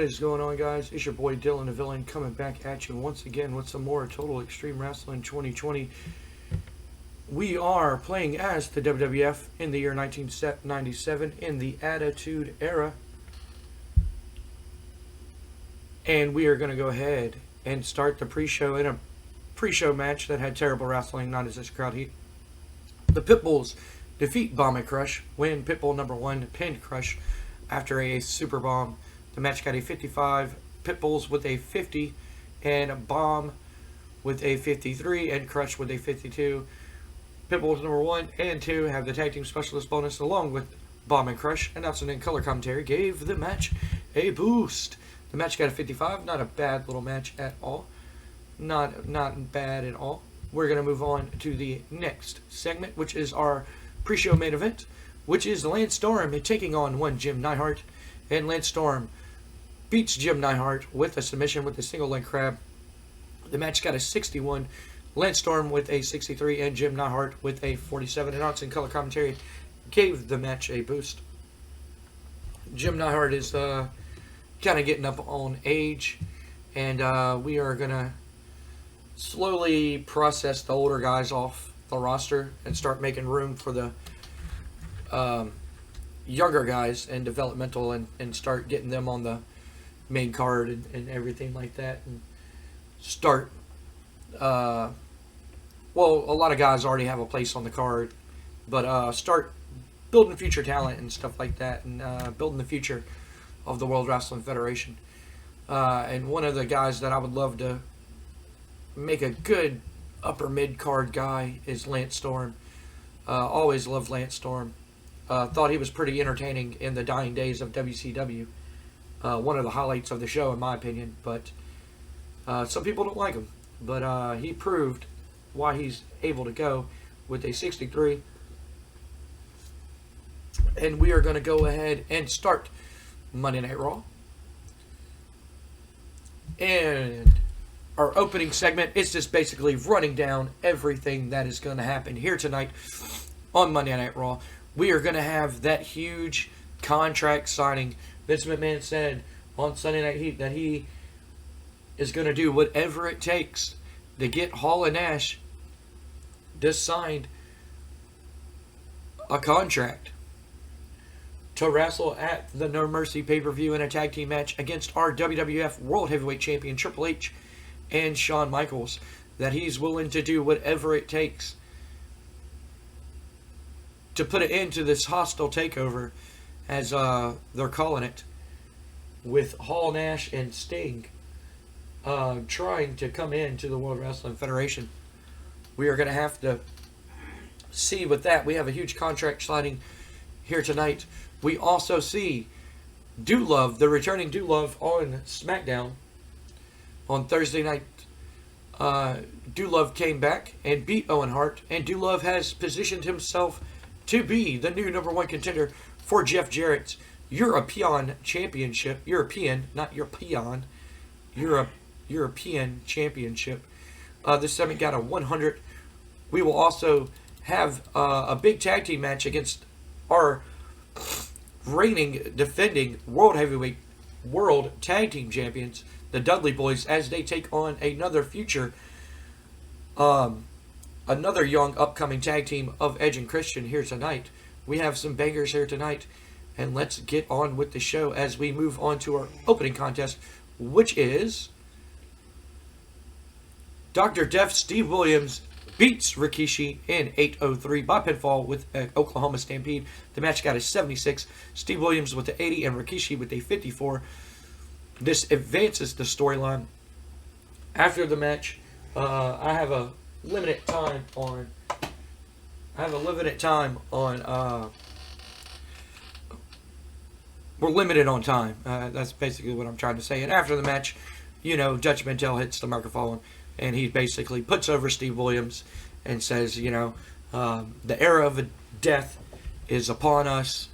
is going on, guys? It's your boy Dylan the Villain coming back at you once again with some more Total Extreme Wrestling 2020. We are playing as the WWF in the year 1997 in the Attitude Era. And we are going to go ahead and start the pre-show in a pre-show match that had terrible wrestling, not as this crowd heat. The Pitbulls defeat Bomb and Crush, win Pitbull number 1, pinned Crush after a super bomb. The match got a 55, Pitbulls with a 50, and a Bomb with a 53, and Crush with a 52. Pitbulls number 1 and 2 have the tag team specialist bonus along with Bomb and Crush. Announcing in color commentary gave the match a boost. The match got a 55, not a bad little match at all. Not bad at all. We're going to move on to the next segment, which is our pre-show main event, which is Lance Storm taking on one Jim Neidhart. And Lance Storm beats Jim Neidhart with a submission with a single leg crab. The match got a 61. Lance Storm with a 63 and Jim Neidhart with a 47. Announcing color commentary gave the match a boost. Jim Neidhart is kind of getting up on age, and we are going to slowly process the older guys off the roster and start making room for the younger guys and developmental, and start getting them on the main card and everything like that, and start well, a lot of guys already have a place on the card, but start building future talent and stuff like that, and building the future of the World Wrestling Federation. And one of the guys that I would love to make a good upper mid card guy is Lance Storm. Always loved Lance Storm. Thought he was pretty entertaining in the dying days of WCW. One of the highlights of the show, in my opinion. But some people don't like him. But he proved why he's able to go with a 63. And we are going to go ahead and start Monday Night Raw. And our opening segment is just basically running down everything that is going to happen here tonight on Monday Night Raw. We are going to have that huge contract signing. Vince McMahon said on Sunday Night Heat that he is going to do whatever it takes to get Hall and Nash to sign a contract to wrestle at the No Mercy pay-per-view in a tag team match against our WWF World Heavyweight Champion Triple H and Shawn Michaels. That he's willing to do whatever it takes to put it into this hostile takeover, as they're calling it, with Hall, Nash, and Sting trying to come into the World Wrestling Federation. We are going to have to see with that. We have a huge contract signing here tonight. We also see Doolove, the returning Doolove, on SmackDown on Thursday night. Doolove came back and beat Owen Hart, and Doolove has positioned himself to be the new number 1 contender for Jeff Jarrett's European Championship. European, not European. European Championship. This segment got a 100. We will also have a big tag team match against our reigning, defending World Heavyweight World Tag Team Champions, the Dudley Boys, as they take on another future, another young upcoming tag team of Edge and Christian here tonight. We have some bangers here tonight, and let's get on with the show as we move on to our opening contest, which is Dr. Death Steve Williams beats Rikishi in 8:03 by pinfall with an Oklahoma Stampede. The match got a 76. Steve Williams with the 80 and Rikishi with a 54. This advances the storyline. After the match, I have a limited time on. We're limited on time. That's basically what I'm trying to say. And after the match, Dutch Mantel hits the microphone, and he basically puts over Steve Williams and says, the era of death is upon us.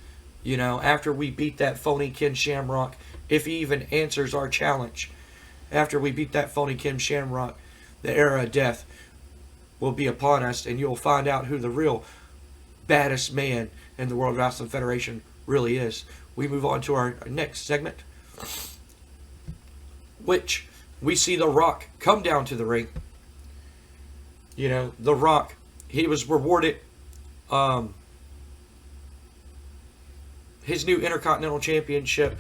After we beat that phony Ken Shamrock, if he even answers our challenge, after we beat that phony Ken Shamrock, the era of death will be upon us, and you'll find out who the real baddest man in the World Wrestling Federation really is. We move on to our next segment, which we see The Rock come down to the ring. You know, The Rock, he was rewarded his new Intercontinental Championship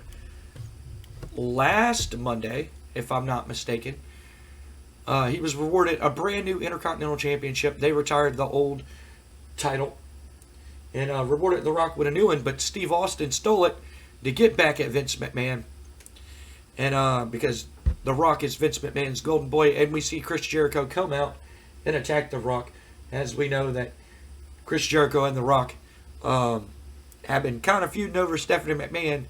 last Monday, if I'm not mistaken. He was rewarded a brand new Intercontinental Championship. They retired the old title and rewarded The Rock with a new one, but Steve Austin stole it to get back at Vince McMahon. And because The Rock is Vince McMahon's golden boy, and we see Chris Jericho come out and attack The Rock, as we know that Chris Jericho and The Rock have been kind of feuding over Stephanie McMahon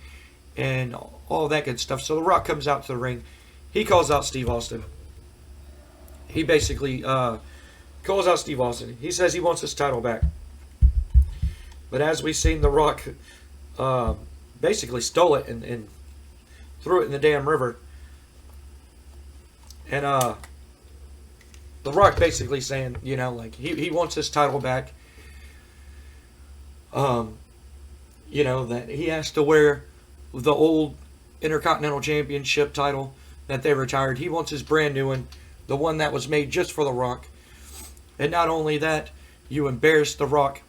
and all that good stuff. So The Rock comes out to the ring. He calls out Steve Austin. He basically calls out Steve Austin. He says he wants his title back. But as we've seen, The Rock basically stole it and threw it in the damn river. And The Rock basically saying, you know, like he wants his title back. You know, that he has to wear the old Intercontinental Championship title that they retired. He wants his brand new one, the one that was made just for The Rock. And not only that, you embarrassed The Rock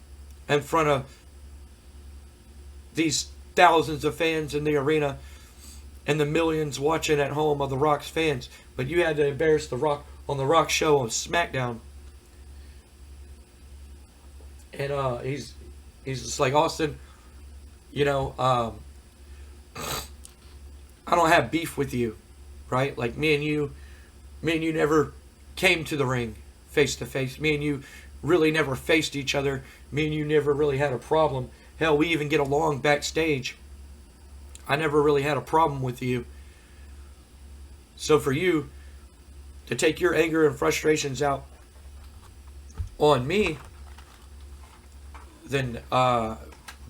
in front of these thousands of fans in the arena and the millions watching at home of The Rock's fans. But you had to embarrass The Rock on The Rock show on SmackDown. And he's just like, Austin, you know, I don't have beef with you, right? Like me and you never came to the ring face to face. Me and you really never faced each other. Me and you never really had a problem. Hell, we even get along backstage. I never really had a problem with you. So for you to take your anger and frustrations out on me, then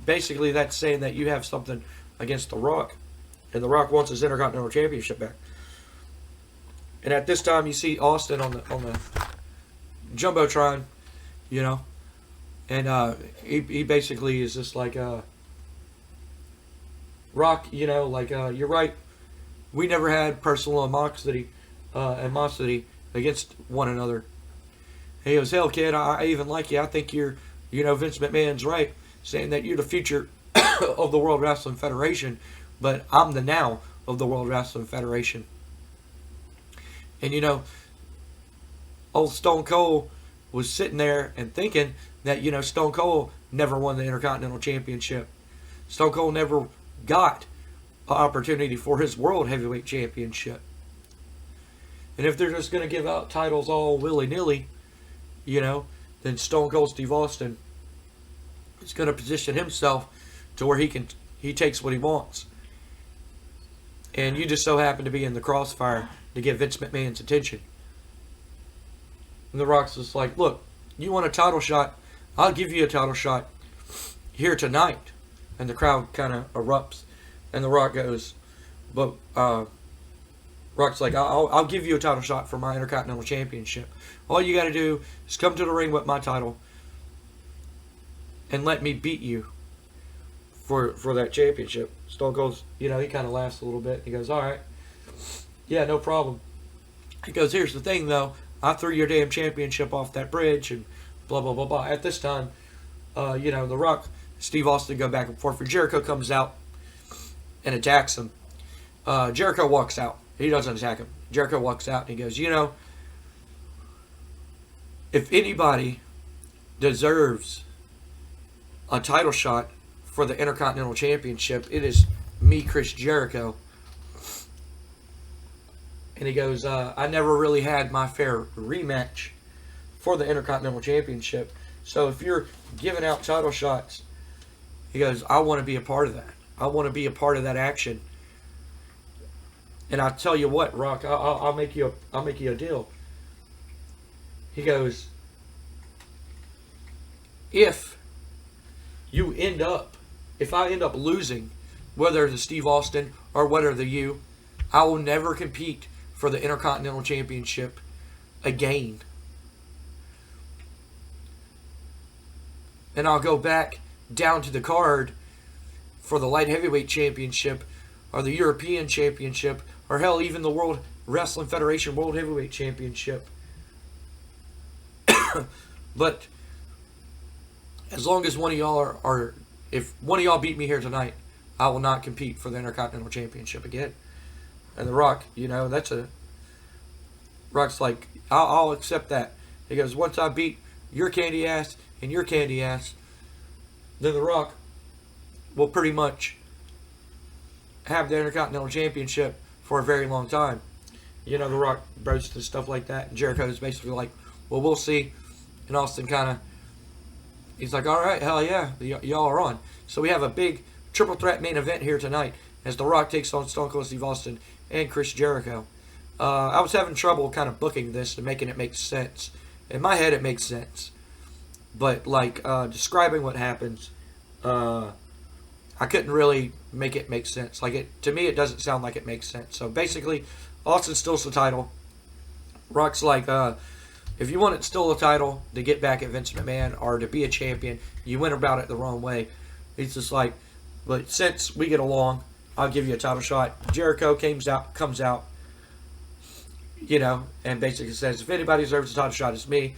basically that's saying that you have something against The Rock. And The Rock wants his Intercontinental Championship back. And at this time, you see Austin on the Jumbotron, you know. And he basically is just like, Rock, you know, like, you're right. We never had personal animosity against one another. He goes, hell, kid, I even like you. I think you're, you know, Vince McMahon's right, saying that you're the future of the World Wrestling Federation, but I'm the now of the World Wrestling Federation. And, you know, old Stone Cold was sitting there and thinking that, you know, Stone Cold never won the Intercontinental Championship. Stone Cold never got an opportunity for his World Heavyweight Championship. And if they're just going to give out titles all willy-nilly, you know, then Stone Cold Steve Austin is going to position himself to where he takes what he wants. And you just so happen to be in the crossfire to get Vince McMahon's attention. And The Rock's just like, look, you want a title shot? I'll give you a title shot here tonight. And the crowd kind of erupts. And The Rock goes, but Rock's like, I'll give you a title shot for my Intercontinental Championship. All you got to do is come to the ring with my title and let me beat you for that championship. Stone Cold's, you know, he kind of laughs a little bit. He goes, all right. Yeah, no problem. He goes, here's the thing, though. I threw your damn championship off that bridge and blah, blah, blah, blah. At this time, you know, The Rock, Steve Austin go back and forth. And Jericho comes out and attacks him. Jericho walks out. He doesn't attack him. Jericho walks out and he goes, you know, if anybody deserves a title shot for the Intercontinental Championship, it is me, Chris Jericho. And he goes, I never really had my fair rematch for the Intercontinental Championship. So if you're giving out title shots, he goes, I want to be a part of that. I want to be a part of that action. And I tell you what, Rock, I'll make you a deal. He goes, if I end up losing, whether it's Steve Austin or whether the you, I will never compete for the Intercontinental Championship again. And I'll go back down to the card for the Light Heavyweight Championship or the European Championship or hell, even the World Wrestling Federation World Heavyweight Championship. But as long as one of y'all are, if one of y'all beat me here tonight, I will not compete for the Intercontinental Championship again. And The Rock, Rock's like, I'll accept that. He goes, once I beat your candy ass and your candy ass, then The Rock will pretty much have the Intercontinental Championship for a very long time. The Rock boasts and stuff like that. And Jericho's basically like, well, we'll see. And Austin he's like, all right, hell yeah, y'all are on. So we have a big triple threat main event here tonight as The Rock takes on Stone Cold Steve Austin and Chris Jericho. I was having trouble kind of booking this and making it make sense. In my head, it makes sense. But, describing what happens, I couldn't really make it make sense. To me, it doesn't sound like it makes sense. So, basically, Austin steals the title. Rock's like, if you want to steal the title to get back at Vince McMahon or to be a champion, you went about it the wrong way. He's just like, but since we get along, I'll give you a title shot. Jericho comes out, and basically says, if anybody deserves a title shot, it's me.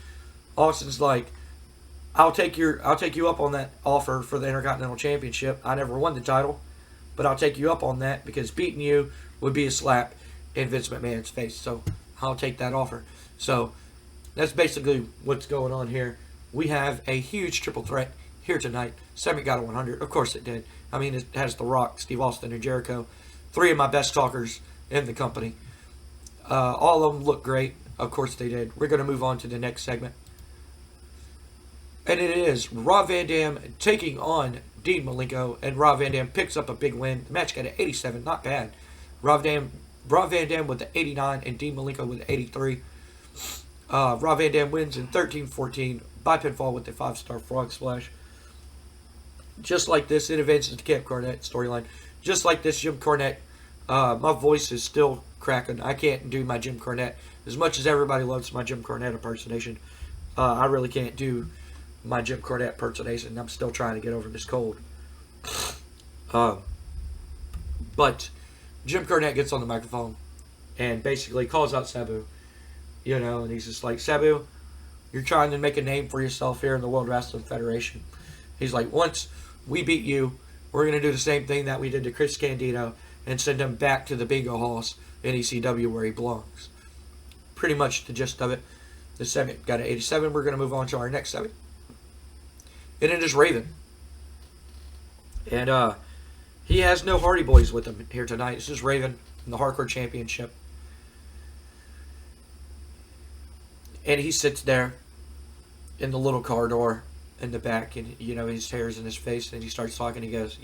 Austin's like, I'll take you up on that offer for the Intercontinental Championship. I never won the title, but I'll take you up on that because beating you would be a slap in Vince McMahon's face. So I'll take that offer. So that's basically what's going on here. We have a huge triple threat here tonight. Segment got a 100. Of course it did. I mean, it has The Rock, Steve Austin, and Jericho. 3 of my best talkers in the company. All of them look great. Of course they did. We're going to move on to the next segment. And it is Rob Van Dam taking on Dean Malenko. And Rob Van Dam picks up a big win. The match got an 87. Not bad. Rob Van Dam with the 89 and Dean Malenko with the 83. Rob Van Dam wins in 13-14 by pinfall with the 5-star frog splash. Just like this, it advances the Camp Cornette storyline. Just like this, Jim Cornette, my voice is still cracking. I can't do my Jim Cornette. As much as everybody loves my Jim Cornette impersonation, I really can't do my Jim Cornette impersonation. I'm still trying to get over this cold. But Jim Cornette gets on the microphone and basically calls out Sabu. And he's just like, Sabu, you're trying to make a name for yourself here in the World Wrestling Federation. He's like, once we beat you, we're going to do the same thing that we did to Chris Candido and send him back to the bingo halls in ECW where he belongs. Pretty much the gist of it. The segment got an 87. We're going to move on to our next segment. And it is Raven. And he has no Hardy Boys with him here tonight. This is Raven in the Hardcore Championship. And he sits there in the little corridor in the back, and his hair's in his face, and he starts talking. He goes,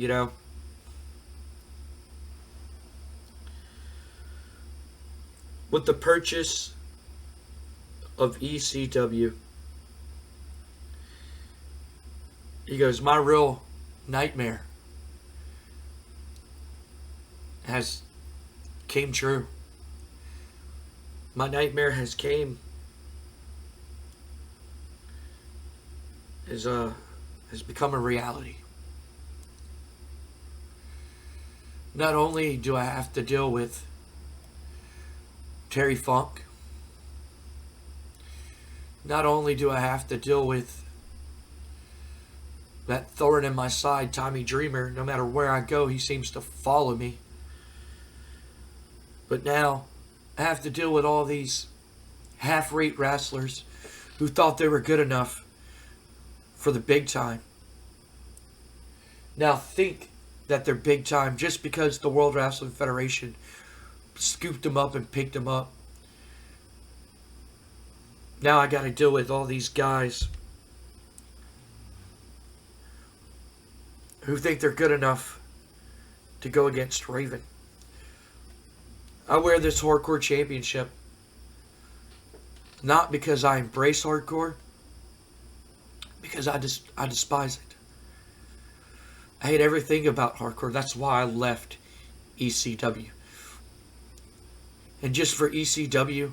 with the purchase of ECW, he goes, my real nightmare has came true. My nightmare has become a reality. Not only do I have to deal with Terry Funk, not only do I have to deal with that thorn in my side, Tommy Dreamer. No matter where I go, he seems to follow me. But now I have to deal with all these half-rate wrestlers who thought they were good enough for the big time. Now think that they're big time just because the World Wrestling Federation scooped them up and picked them up. Now I got to deal with all these guys who think they're good enough to go against Raven. I wear this hardcore championship not because I embrace hardcore, because I despise it. I hate everything about hardcore. That's why I left ECW. And just for ECW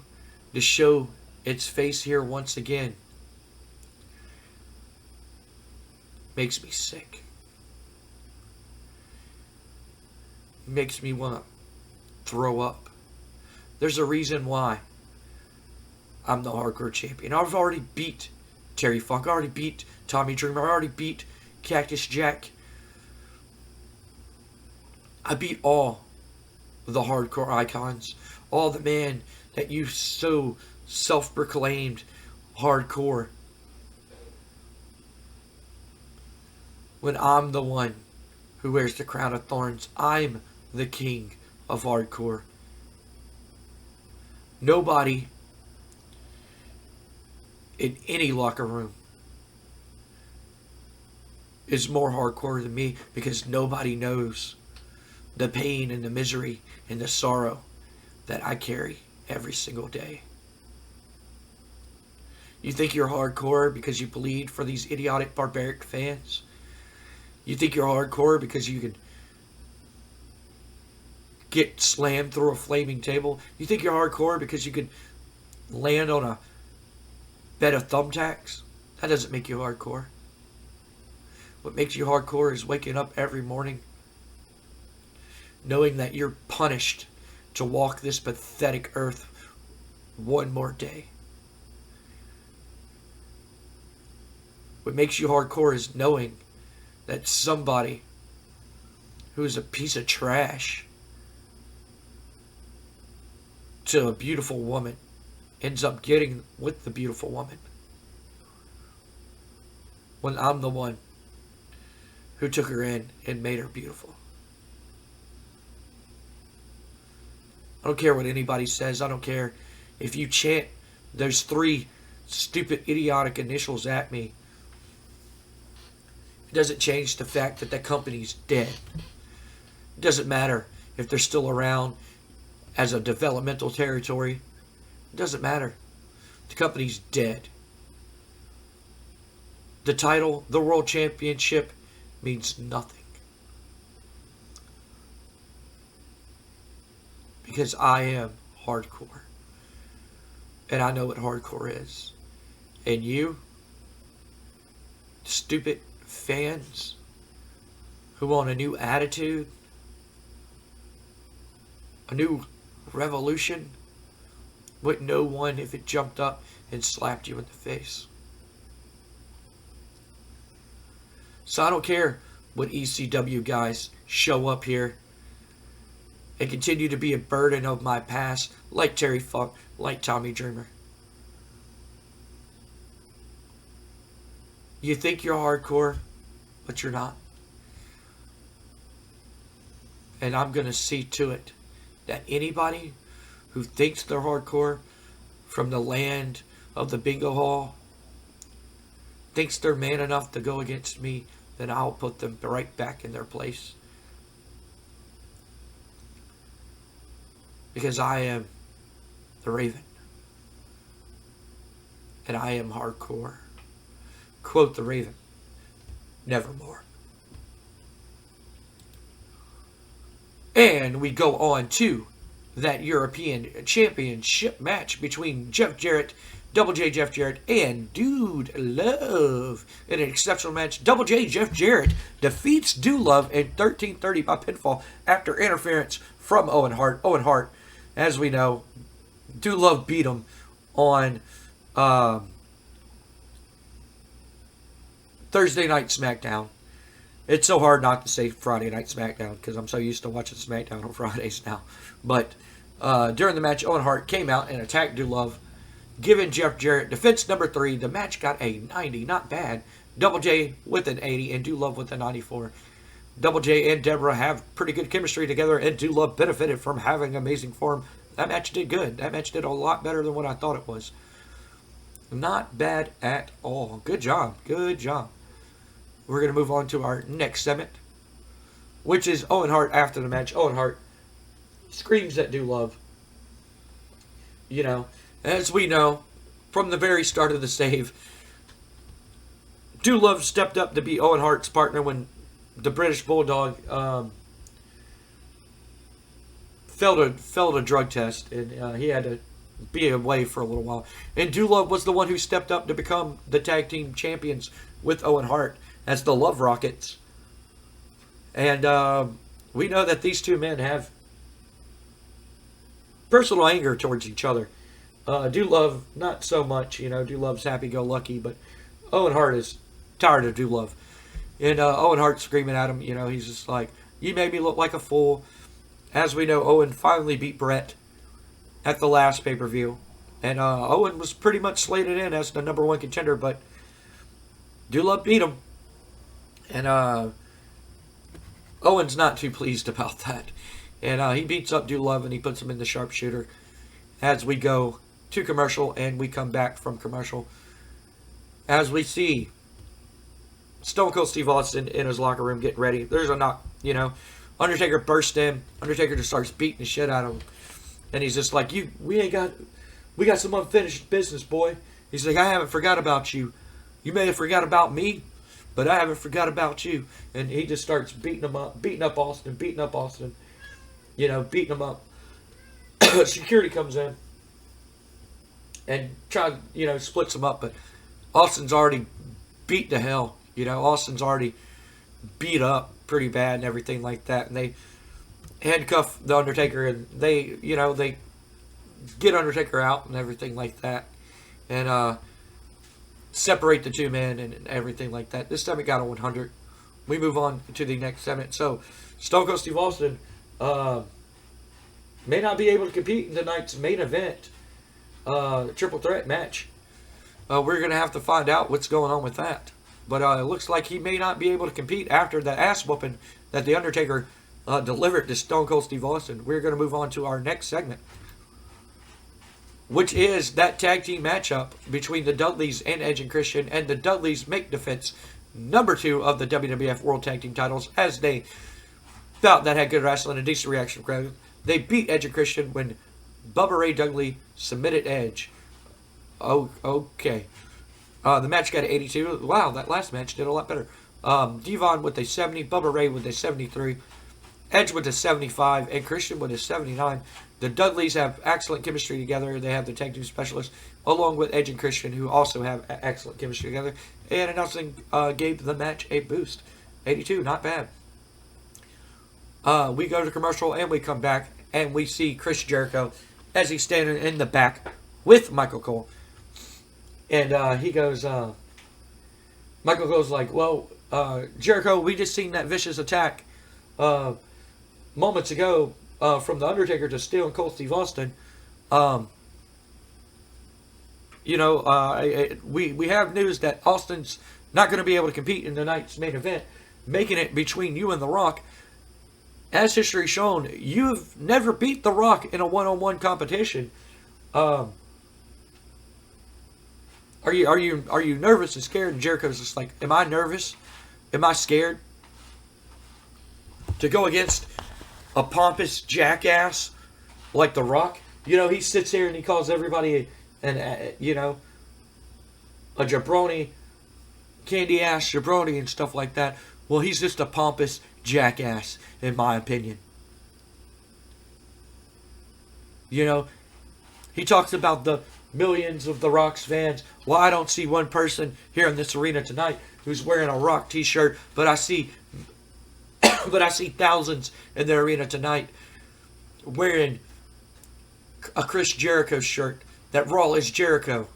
to show its face here once again makes me sick. Makes me want to throw up. There's a reason why I'm the hardcore champion. I've already beat Terry Funk. I already beat Tommy Dreamer. I already beat Cactus Jack. I beat all the hardcore icons. All the men that you so self-proclaimed hardcore. When I'm the one who wears the crown of thorns, I'm the king of hardcore. Nobody in any locker room is more hardcore than me, because nobody knows the pain and the misery and the sorrow that I carry every single day. You think you're hardcore because you bleed for these idiotic, barbaric fans? You think you're hardcore because you can get slammed through a flaming table? You think you're hardcore because you can land on a bed of thumbtacks? That doesn't make you hardcore. What makes you hardcore is waking up every morning knowing that you're punished to walk this pathetic earth one more day. What makes you hardcore is knowing that somebody who is a piece of trash to a beautiful woman ends up getting with the beautiful woman, when I'm the one who took her in and made her beautiful. I don't care what anybody says. I don't care if you chant those 3 stupid, idiotic initials at me. It doesn't change the fact that company's dead. It doesn't matter if they're still around as a developmental territory. It doesn't matter. The company's dead. The title, the world championship, means nothing. Because I am hardcore. And I know what hardcore is. And you, stupid fans who want a new attitude, a new revolution, wouldn't know one if it jumped up and slapped you in the face. So I don't care what ECW guys show up here and continue to be a burden of my past, like Terry Funk, like Tommy Dreamer. You think you're hardcore, but you're not. And I'm going to see to it that anybody who thinks they're hardcore from the land of the bingo hall thinks they're man enough to go against me, then I'll put them right back in their place. Because I am the Raven. And I am hardcore. Quote the Raven, nevermore. And we go on to that European Championship match between Jeff Jarrett, Double J Jeff Jarrett, and Dude Love. In an exceptional match, Double J Jeff Jarrett defeats Dude Love in 13:30 by pinfall after interference from Owen Hart. Owen Hart, as we know, Dude Love beat him on Thursday Night SmackDown. It's so hard not to say Friday Night SmackDown because I'm so used to watching SmackDown on Fridays now. But during the match, Owen Hart came out and attacked Dude Love, giving Jeff Jarrett defense number 3. The match got a 90, not bad. Double J with an 80 and Dude Love with a 94. Double J and Deborah have pretty good chemistry together, and Dude Love benefited from having amazing form. That match did good. That match did a lot better than what I thought it was. Not bad at all. Good job. Good job. We're going to move on to our next segment, which is Owen Hart after the match. Owen Hart screams at Dude Love. You know, as we know, from the very start of the save, Dude Love stepped up to be Owen Hart's partner when the British Bulldog failed a drug test, and he had to be away for a little while. And Dude Love was the one who stepped up to become the tag team champions with Owen Hart as the Love Rockets. And we know that these two men have personal anger towards each other. Dude Love, not so much. Dude Love's happy-go-lucky, but Owen Hart is tired of Dude Love. And Owen Hart screaming at him, he's just like, you made me look like a fool. As we know, Owen finally beat Brett at the last pay-per-view. And Owen was pretty much slated in as the number one contender, but Dude Love beat him. And Owen's not too pleased about that. And he beats up Dude Love and he puts him in the sharpshooter as we go to commercial, and we come back from commercial as we see Stone Cold Steve Austin in his locker room getting ready. There's a knock, Undertaker bursts in. Undertaker just starts beating the shit out of him. And he's just like, we got some unfinished business, boy. He's like, I haven't forgot about you. You may have forgot about me, but I haven't forgot about you. And he just starts beating him up, beating up Austin, beating him up. Security comes in and splits him up, but Austin's already beat to hell. Austin's already beat up pretty bad and everything like that. And they handcuff the Undertaker, and they get Undertaker out and everything like that. And separate the two men and everything like that. This time it got a 100. We move on to the next segment. So, Stone Cold Steve Austin may not be able to compete in tonight's main event, triple threat match. We're going to have to find out what's going on with that. But it looks like he may not be able to compete after the ass whooping that The Undertaker delivered to Stone Cold Steve Austin. We're going to move on to our next segment, which is that tag team matchup between the Dudleys and Edge and Christian. And the Dudleys make defense number 2 of the WWF World Tag Team titles, as they felt that had good wrestling and decent reaction from crowd. They beat Edge and Christian when Bubba Ray Dudley submitted Edge. Oh, okay. The match got an 82. Wow, that last match did a lot better. Devon with a 70, Bubba Ray with a 73, Edge with a 75, and Christian with a 79. The Dudleys have excellent chemistry together. They have the tag team specialists, along with Edge and Christian, who also have excellent chemistry together. And announcing gave the match a boost. 82, not bad. We go to commercial, and we come back, and we see Chris Jericho as he's standing in the back with Michael Cole. And he goes, Michael goes like, well, Jericho, we just seen that vicious attack moments ago from The Undertaker to Stone Cold Steve Austin. We have news that Austin's not going to be able to compete in tonight's main event, making it between you and The Rock. As history shown, you've never beat The Rock in a one-on-one competition. Are you nervous and scared? And Jericho's just like, am I nervous? Am I scared to go against a pompous jackass like The Rock? He sits here and he calls everybody a jabroni, candy ass jabroni and stuff like that. Well, he's just a pompous jackass, in my opinion. He talks about the millions of The Rock's fans. Well, I don't see one person here in this arena tonight who's wearing a Rock t-shirt, but I see thousands in the arena tonight wearing a Chris Jericho shirt. That Raw is Jericho.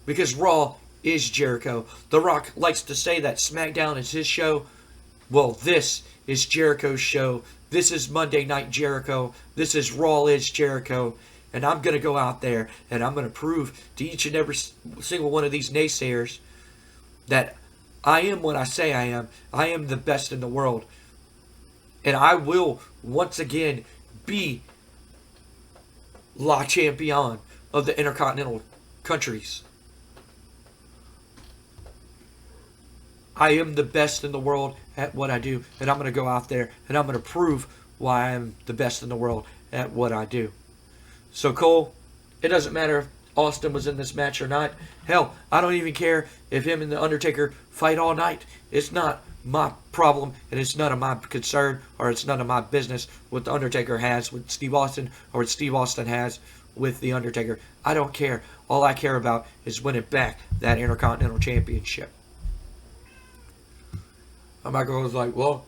Because Raw is Jericho. The Rock likes to say that SmackDown is his show. Well, this is Jericho's show. This is Monday Night Jericho. This is Raw is Jericho. And I'm going to go out there and I'm going to prove to each and every single one of these naysayers that I am what I say I am. I am the best in the world. And I will once again be La Champion of the Intercontinental countries. I am the best in the world at what I do. And I'm going to go out there and I'm going to prove why I'm the best in the world at what I do. So Cole, it doesn't matter if Austin was in this match or not. Hell, I don't even care if him and The Undertaker fight all night. It's not my problem, and it's none of my concern, or it's none of my business what The Undertaker has with Steve Austin, or what Steve Austin has with The Undertaker. I don't care. All I care about is winning back that Intercontinental Championship. And Michael was like, well,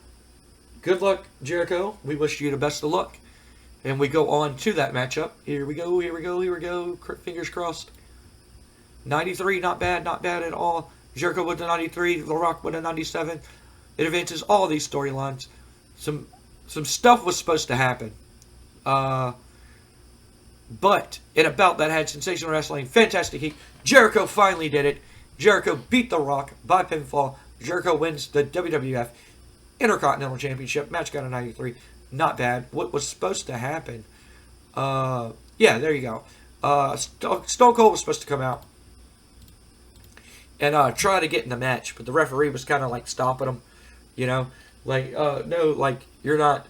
good luck, Jericho. We wish you the best of luck. And we go on to that matchup. Here we go, here we go, here we go. Fingers crossed. 93, not bad at all. Jericho with the 93, The Rock with the 97. It advances all these storylines. Some stuff was supposed to happen. But in a bout that had sensational wrestling, fantastic heat, Jericho finally did it. Jericho beat The Rock by pinfall. Jericho wins the WWF Intercontinental Championship. Match got a 93. Not bad. What was supposed to happen? Yeah, there you go. Stone Cold was supposed to come out and try to get in the match, but the referee was kind of like stopping him, you know, like no, like you're not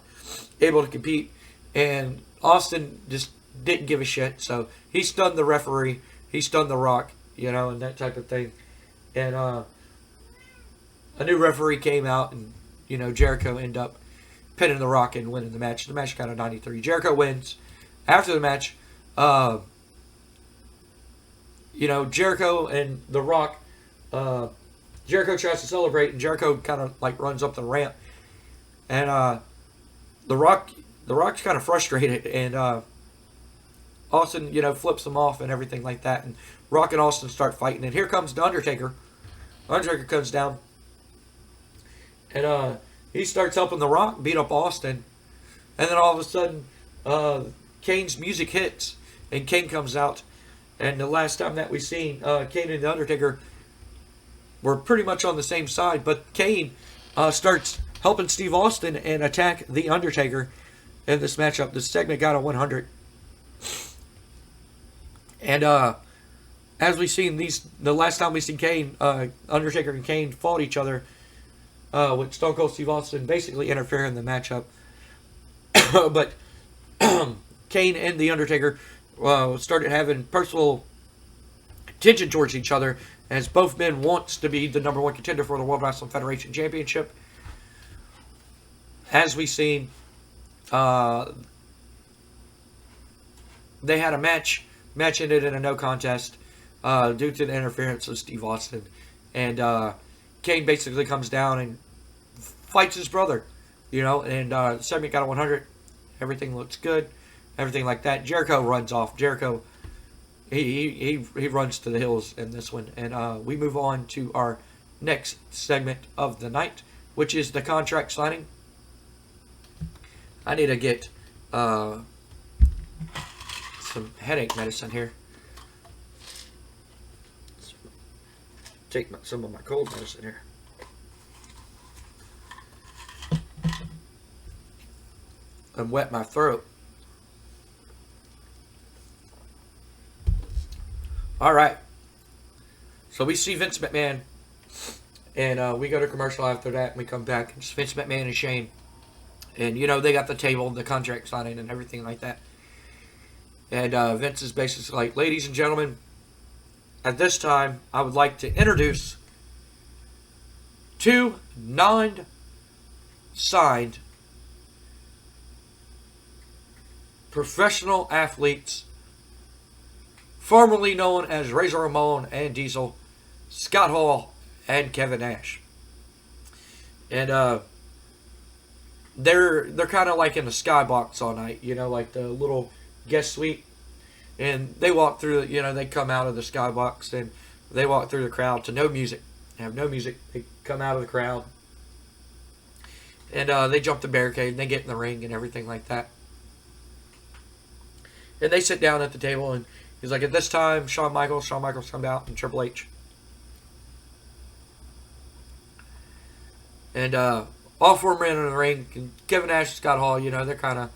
able to compete. And Austin just didn't give a shit, so he stunned the referee, he stunned The Rock, you know, and that type of thing. And a new referee came out, and you know, Jericho ended up pinning The Rock and winning the match. The match got a 93. Jericho wins. After the match, you know, Jericho and The Rock, Jericho tries to celebrate, and Jericho kind of like runs up the ramp, and The Rock's kind of frustrated, and Austin, you know, flips him off and everything like that, and Rock and Austin start fighting, and here comes the Undertaker. Undertaker comes down, and he starts helping The Rock beat up Austin, and then all of a sudden, Kane's music hits, and Kane comes out, and the last time that we've seen, Kane and the Undertaker were pretty much on the same side, but Kane starts helping Steve Austin and attack the Undertaker in this matchup. This segment got a 100. And as we've seen the last time we seen Kane, Undertaker and Kane fought each other with Stone Cold Steve Austin basically interfering in the matchup. But Kane and the Undertaker started having personal tension towards each other, as both men wants to be the number one contender for the World Wrestling Federation Championship. As we've seen, they had a match. Match ended in a no contest due to the interference of Steve Austin. And Kane basically comes down and fights his brother, you know, and the segment got a 100. Everything looks good. Everything like that. Jericho runs off. Jericho, he runs to the hills in this one. And we move on to our next segment of the night, which is the contract signing. I need to get some headache medicine here. Take some of my cold medicine here. And wet my throat. All right. So we see Vince McMahon, and we go to commercial after that, and we come back. It's Vince McMahon and Shane. And, you know, they got the table, the contract signing, and everything like that. And Vince is basically like, ladies and gentlemen, at this time, I would like to introduce 2 non-signed professional athletes, formerly known as Razor Ramon and Diesel, Scott Hall and Kevin Nash. And they're kind of like in the skybox all night, you know, like the little guest suite. And they walk through, you know, they come out of the skybox and they walk through the crowd to no music. They have no music. They come out of the crowd. And they jump the barricade and they get in the ring and everything like that. And they sit down at the table, and he's like, at this time, Shawn Michaels comes out, and Triple H. And all 4 men in the ring, and Kevin Nash and Scott Hall, you know, they're kind of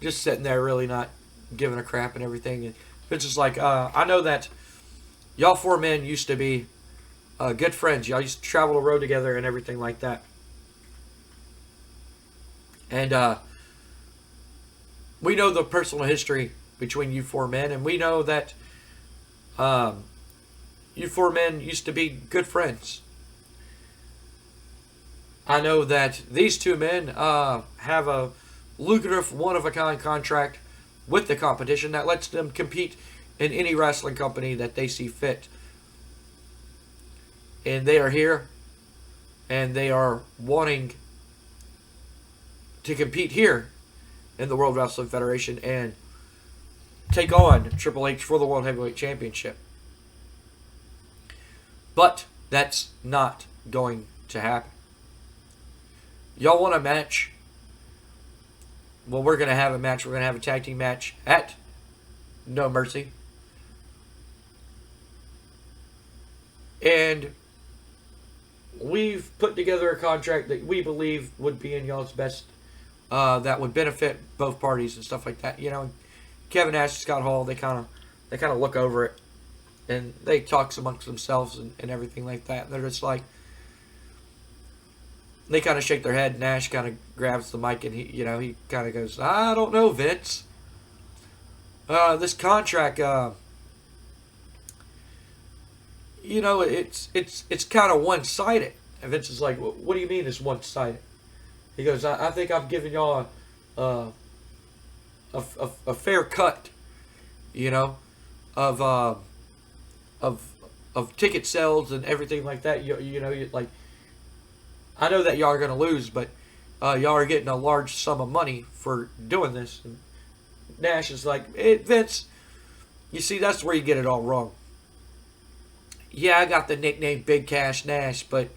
just sitting there really not giving a crap and everything. And Vince is like, I know that y'all 4 men used to be good friends. Y'all used to travel the road together and everything like that. And we know the personal history between you 4 men, and we know that you 4 men used to be good friends. I know that these 2 men have a lucrative, one-of-a-kind contract with the competition that lets them compete in any wrestling company that they see fit. And they are here, and they are wanting to compete here in the World Wrestling Federation and take on Triple H for the World Heavyweight Championship. But that's not going to happen. Y'all want a match? Well, we're going to have a match. We're going to have a tag team match at No Mercy. And we've put together a contract that we believe would be in y'all's best, that would benefit both parties and stuff like that. You know, Kevin Nash and Scott Hall, they kind of look over it, and they talk amongst themselves and everything like that. And they're just like, they kind of shake their head. Nash kind of grabs the mic and he kind of goes, I don't know, Vince. This contract, it's kind of one-sided. And Vince is like, what do you mean it's one-sided? He goes, I think I've given y'all a fair cut, of ticket sales and everything like that. I know that y'all are going to lose, but y'all are getting a large sum of money for doing this. And Nash is like, hey, Vince, you see, that's where you get it all wrong. Yeah, I got the nickname Big Cash Nash, but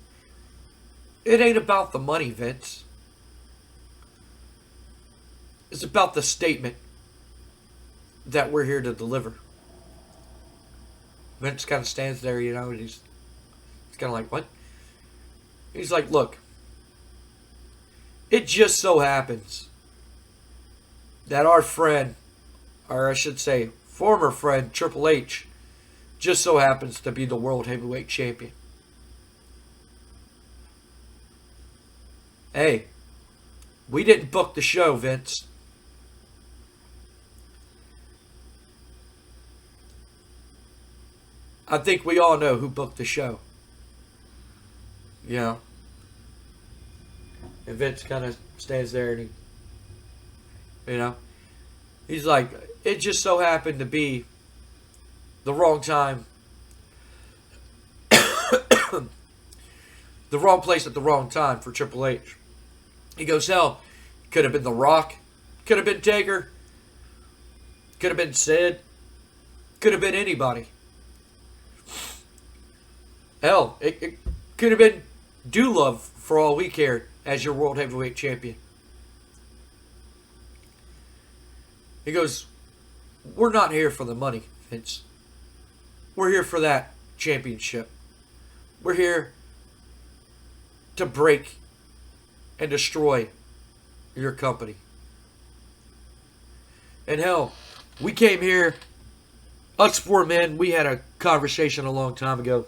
it ain't about the money, Vince. It's about the statement that we're here to deliver. Vince kind of stands there, and he's kind of like, what? He's like, look, it just so happens that our friend, or I should say, former friend, Triple H, just so happens to be the World Heavyweight Champion. Hey, we didn't book the show, Vince. I think we all know who booked the show. And Vince kind of stands there and he's like, it just so happened to be the wrong time, the wrong place at the wrong time for Triple H. He goes, hell, could have been The Rock, could have been Taker, could have been Sid, could have been anybody. Hell, it could have been Doolove for all we cared as your World Heavyweight Champion. He goes, we're not here for the money, Vince. We're here for that championship. We're here to break and destroy your company. And hell, we came here, us four men, we had a conversation a long time ago.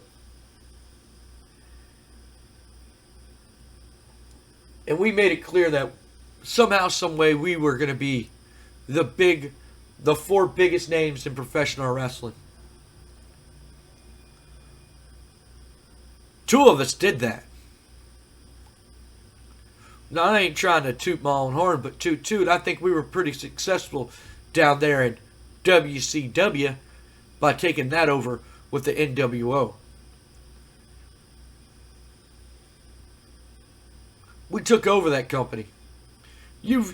And we made it clear that somehow, some way, we were going to be the four biggest names in professional wrestling. Two of us did that. Now, I ain't trying to toot my own horn, but toot, I think we were pretty successful down there in WCW by taking that over with the NWO. We took over that company. You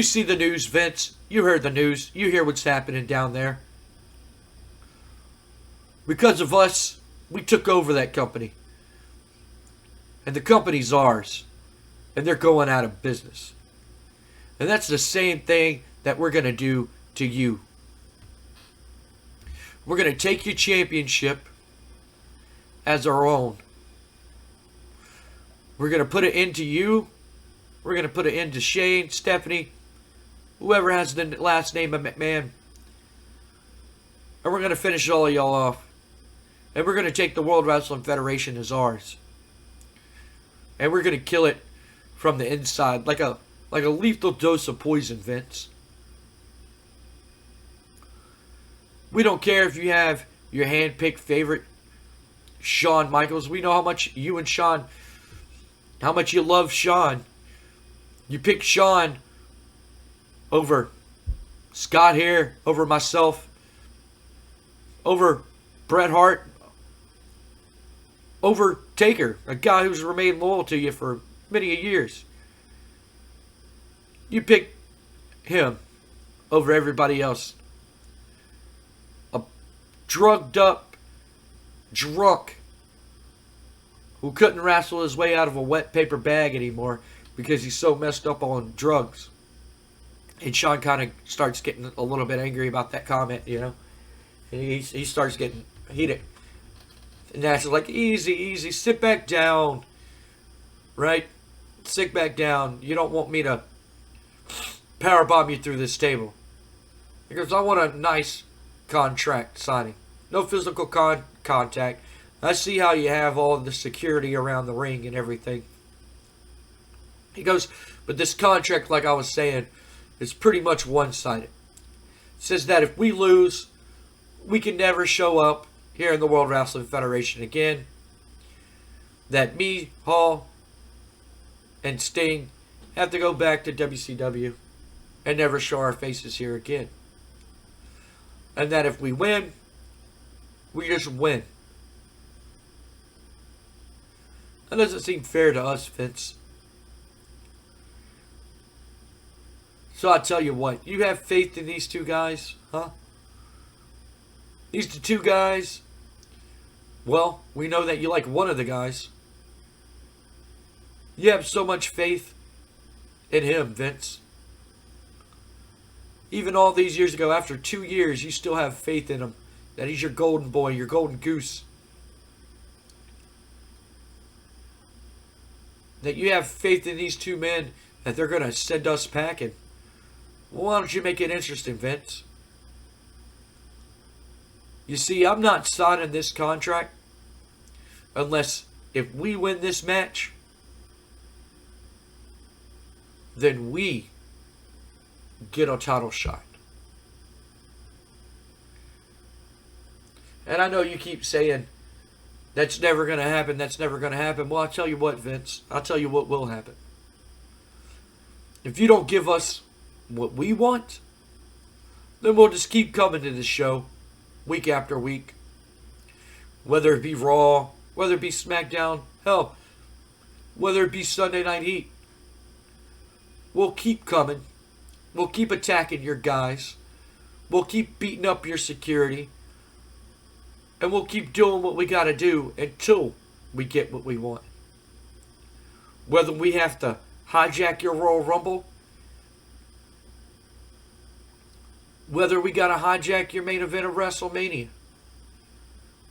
see the news, Vince. You heard the news. You hear what's happening down there. Because of us, we took over that company. And the company's ours. And they're going out of business. And that's the same thing that we're going to do to you. We're going to take your championship as our own. We're going to put it into you. We're going to put it into Shane, Stephanie, whoever has the last name of McMahon. And we're going to finish all of y'all off. And we're going to take the World Wrestling Federation as ours. And we're going to kill it from the inside like a lethal dose of poison, Vince. We don't care if you have your hand-picked favorite, Shawn Michaels. We know how much you and Shawn, how much you love Shawn. You pick Shawn over Scott here, over myself, over Bret Hart, over Taker, a guy who's remained loyal to you for many years. You pick him over everybody else. A drugged up, drunk, who couldn't wrestle his way out of a wet paper bag anymore because he's so messed up on drugs. And Shawn kind of starts getting a little bit angry about that comment, you know. And he starts getting heated. And Nash is like, easy, easy, sit back down. Right? Sit back down. You don't want me to powerbomb you through this table. Because I want a nice contract signing. No physical contact. I see how you have all the security around the ring and everything. He goes, but this contract, like I was saying, is pretty much one-sided. It says that if we lose, we can never show up here in the World Wrestling Federation again. That me, Hall, and Sting have to go back to WCW and never show our faces here again. And that if we win, we just win. That doesn't seem fair to us, Vince. So I tell you what, you have faith in these two guys, huh? These two guys, well, we know that you like one of the guys. You have so much faith in him, Vince. Even all these years ago, after 2 years, you still have faith in him. That he's your golden boy, your golden goose. That you have faith in these two men, that they're going to send us packing. Well, why don't you make it interesting, Vince? You see, I'm not signing this contract unless if we win this match, then we get a title shot. And I know you keep saying, that's never going to happen, that's never going to happen. Well, I'll tell you what, Vince. I'll tell you what will happen. If you don't give us what we want, then we'll just keep coming to this show week after week. Whether it be Raw, whether it be SmackDown, hell, whether it be Sunday Night Heat. We'll keep coming. We'll keep attacking your guys. We'll keep beating up your security. And we'll keep doing what we got to do until we get what we want. Whether we have to hijack your Royal Rumble, whether we got to hijack your main event of WrestleMania,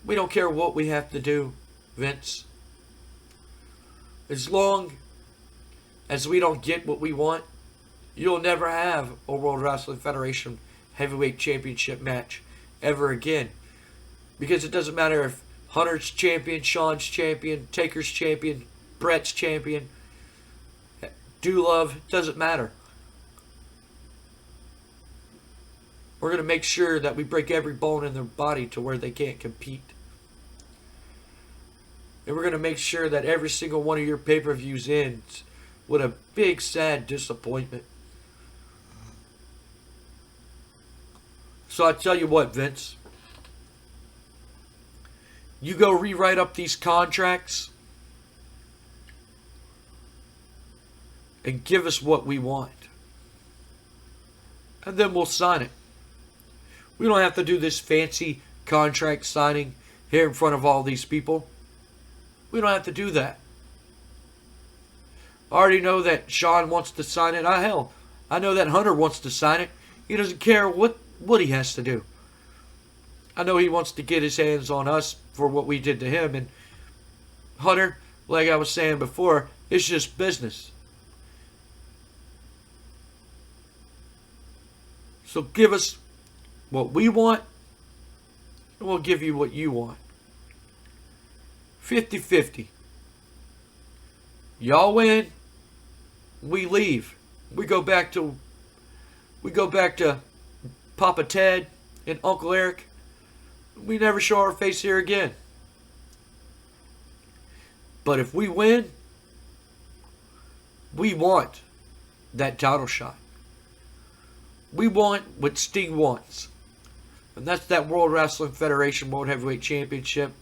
we don't care what we have to do, Vince. As long as we don't get what we want, you'll never have a World Wrestling Federation Heavyweight Championship match ever again. Because it doesn't matter if Hunter's champion, Shawn's champion, Taker's champion, Brett's champion, Doolove, it doesn't matter. We're going to make sure that we break every bone in their body to where they can't compete. And we're going to make sure that every single one of your pay-per-views ends with a big, sad disappointment. So I tell you what, Vince. You go rewrite up these contracts and give us what we want. And then we'll sign it. We don't have to do this fancy contract signing here in front of all these people. We don't have to do that. I already know that Shawn wants to sign it. Hell, I know that Hunter wants to sign it. He doesn't care what he has to do. I know he wants to get his hands on us for what we did to him. And Hunter, like I was saying before, it's just business. So give us what we want, and we'll give you what you want. 50-50. Y'all win, we leave. We go back to Papa Ted and Uncle Eric. We never show our face here again. But if we win, we want that title shot. We want what Sting wants. And that's that World Wrestling Federation World Heavyweight Championship.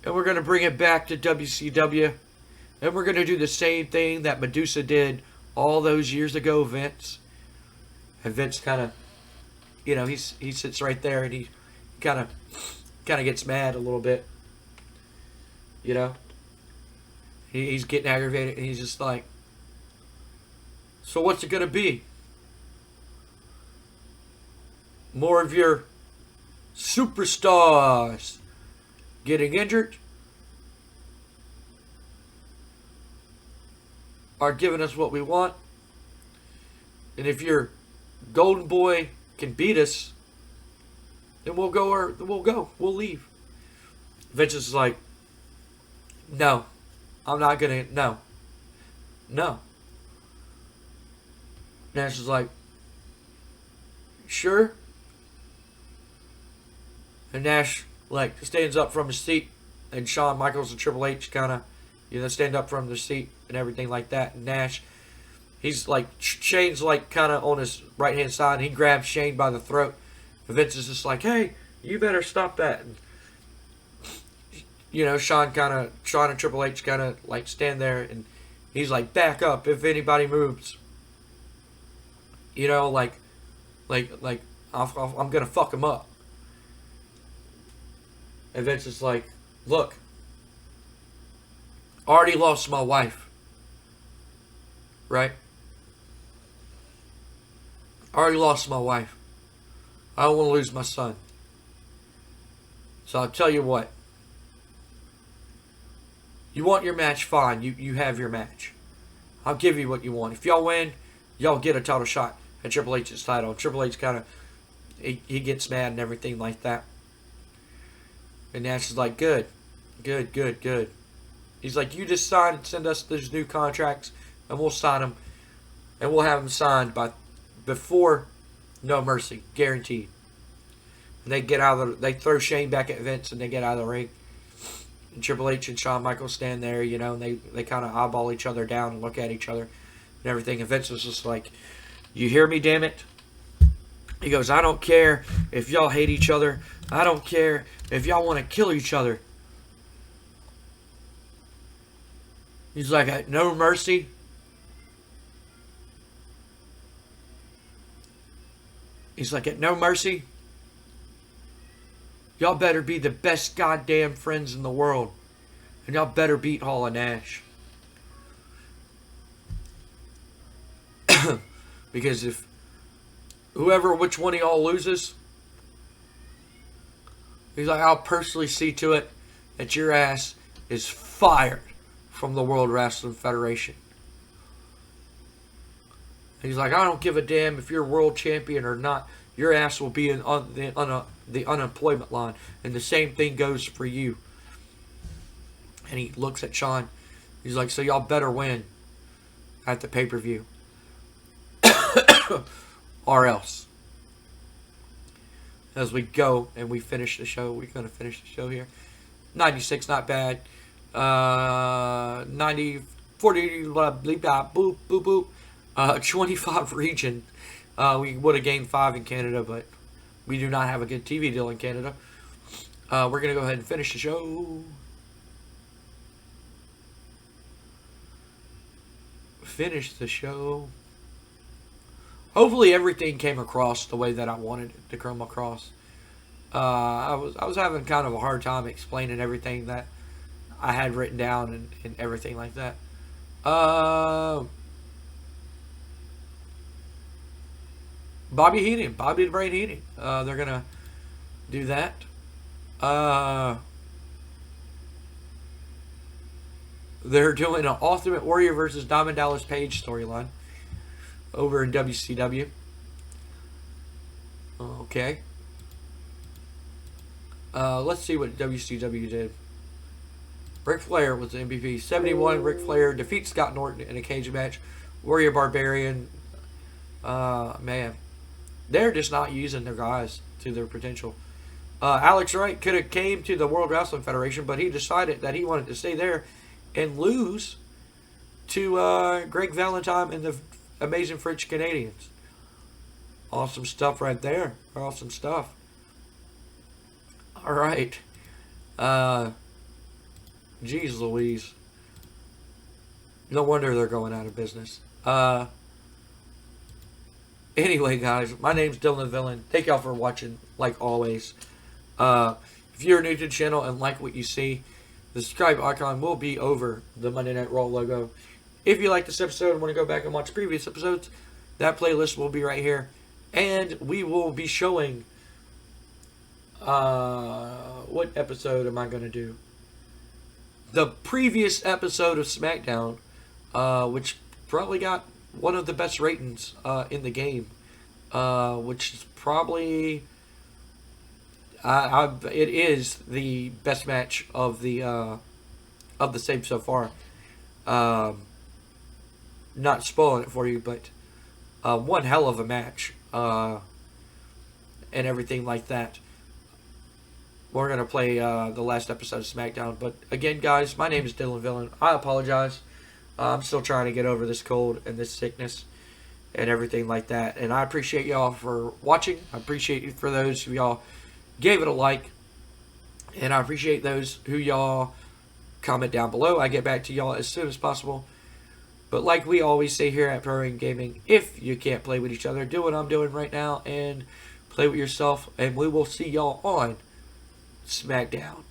And we're going to bring it back to WCW. And we're going to do the same thing that Medusa did all those years ago, Vince. And Vince kind of, he sits right there and he kind of gets mad a little bit. He's getting aggravated and he's just like, so what's it gonna be? More of your superstars getting injured? Are giving us what we want? And if your golden boy can beat us, then we'll go. We'll leave. Vince is like, no, I'm not gonna. No. Nash is like, sure. And Nash stands up from his seat, and Shawn Michaels and Triple H kind of, stand up from their seat and everything like that. And Nash, he's like, Shane's kind of on his right hand side. And he grabs Shane by the throat. And Vince is just like, hey, you better stop that. And, Shawn and Triple H kind of stand there, and he's like, back up if anybody moves. I'm gonna fuck him up. And Vince is like, look, I already lost my wife. Right? I already lost my wife. I don't want to lose my son. So I'll tell you what. You want your match, fine. You have your match. I'll give you what you want. If y'all win, y'all get a title shot at Triple H's title. Triple H kind of, he gets mad and everything like that. And Nash is like, good. He's like, you just send us those new contracts, and we'll sign them, and we'll have them signed before No Mercy, guaranteed. And they throw Shane back at Vince, and they get out of the ring. And Triple H and Shawn Michaels stand there, and they kind of eyeball each other down and look at each other and everything. And Vince was just like, you hear me, damn it? He goes, I don't care if y'all hate each other. I don't care if y'all want to kill each other. He's like, at No Mercy. He's like, at No Mercy, y'all better be the best goddamn friends in the world. And y'all better beat Hall and Nash. Because if which one of y'all loses, he's like, I'll personally see to it that your ass is fired from the World Wrestling Federation. And he's like, I don't give a damn if you're world champion or not. Your ass will be on the unemployment line. And the same thing goes for you. And he looks at Shawn. He's like, so y'all better win at the pay-per-view. Or else. As we go and we finish the show. We're going to finish the show here. 96, not bad. 90, 40, blah, blah, blah, boop, boop, boop. 25 region. We would have gained 5 in Canada, but we do not have a good TV deal in Canada. We're going to go ahead and finish the show. Finish the show. Hopefully everything came across the way that I wanted it to come across. I was having kind of a hard time explaining everything that I had written down and everything like that. Bobby the Brain Heenan. They're gonna do that. They're doing an Ultimate Warrior versus Diamond Dallas Page storyline over in WCW. Okay. Let's see what WCW did. Ric Flair was the MVP. 71, Ric Flair defeats Scott Norton in a cage match. Warrior Barbarian. Man. They're just not using their guys to their potential. Alex Wright could have came to the World Wrestling Federation, but he decided that he wanted to stay there and lose to Greg Valentine and the Amazing French Canadians. Awesome stuff right there. Awesome stuff. All right. Jeez Louise. No wonder they're going out of business. Uh, anyway, guys, my name's Dylan the Villain. Thank y'all for watching, like always. If you're new to the channel and like what you see, the subscribe icon will be over the Monday Night Raw logo. If you like this episode and want to go back and watch previous episodes, that playlist will be right here. And we will be showing... what episode am I going to do? The previous episode of SmackDown, which probably got one of the best ratings in the game, which is probably... it is the best match of the save so far. Not spoiling it for you, but one hell of a match, and everything like that. We're gonna play the last episode of SmackDown. But again, guys, my name is Dylan Villain. I apologize. I'm still trying to get over this cold and this sickness and everything like that. And I appreciate y'all for watching. I appreciate you for those who y'all gave it a like, and I appreciate those who y'all comment down below. I get back to y'all as soon as possible. But like we always say here at Pro Ring Gaming, if you can't play with each other, do what I'm doing right now and play with yourself, and we will see y'all on SmackDown.